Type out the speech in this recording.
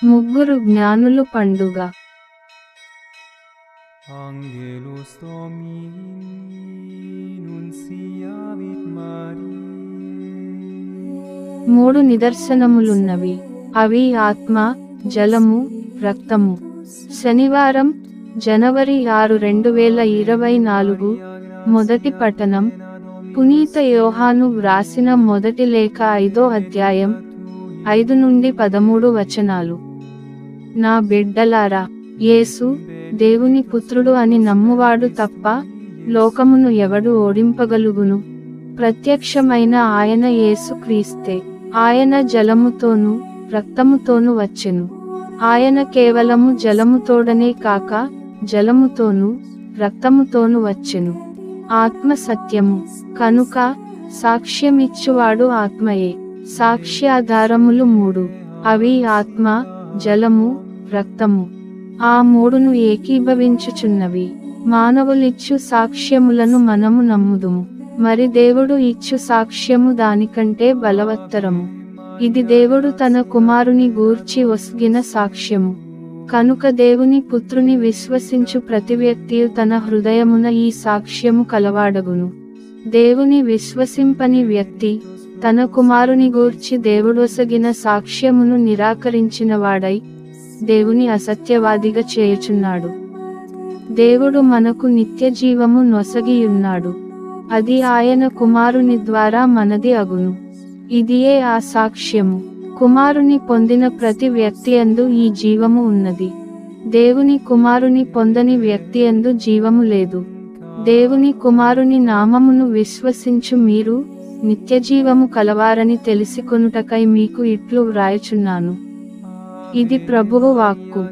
ముగ్గురు జ్ఞానులు పండుగ. Angelus Domini nunciavit Mariae. మూడు నిదర్శనములున్నవి. అవి ఆత్మ, జలము, రక్తము. శనివారం, జనవరి 6, 2024. మొదటి పఠనం. పునీత యోహాను వ్రాసిన మొదటి లేఖ 5వ అధ్యాయం 5 నుండి 13 వచనాలు. నా బిడ్డలారా, యేసు దేవుని పుత్రుడు అని నమ్మువాడు తప్ప లోకమును ఎవడు ఓడింపగలుగును? ప్రత్యక్షమైన ఆయన యేసు క్రీస్తే. ఆయన జలముతోనూ రక్తముతోనూ వచ్చెను. ఆయన కేవలము జలముతోడనే కాక జలముతోనూ రక్తముతోనూ వచ్చెను. ఆత్మ సత్యము కనుక సాక్ష్యమిచ్చువాడు ఆత్మయే. సాక్ష్యాధారములు 3. అవి ఆత్మ, జలము, రక్తము. ఆ మూడును ఏకీభవించుచున్నవి. మానవులిచ్చు సాక్ష్యములను మనము నమ్ముదుము, మరి దేవుడు ఇచ్చు సాక్ష్యము దానికంటే బలవత్తరము. ఇది దేవుడు తన కుమారుని గూర్చి ఒస్గిన సాక్ష్యము. కనుక దేవుని పుత్రుని విశ్వసించు ప్రతి వ్యక్తియు తన హృదయమున ఈ సాక్ష్యము కలవాడగును. దేవుని విశ్వసింపని వ్యక్తి తన కుమారుని గూర్చి దేవుడొసగిన సాక్ష్యమును నిరాకరించినవాడై దేవుని అసత్యవాదిగా చేయుచున్నాడు. దేవుడు మనకు నిత్య జీవము నొసగియున్నాడు. అది ఆయన కుమారుని ద్వారా మనది అగును. ఇదియే ఆ సాక్ష్యము. కుమారుని పొందిన ప్రతి వ్యక్తియందు ఈ జీవము ఉన్నది. దేవుని కుమారుని పొందని వ్యక్తియందు జీవము లేదు. దేవుని కుమారుని నామమును విశ్వసించు మీరు నిత్యజీవము కలవారని తెలిసికొనుటకై మీకు ఇట్లు వ్రాయుచున్నాను. ఇది ప్రభువు వాక్కు.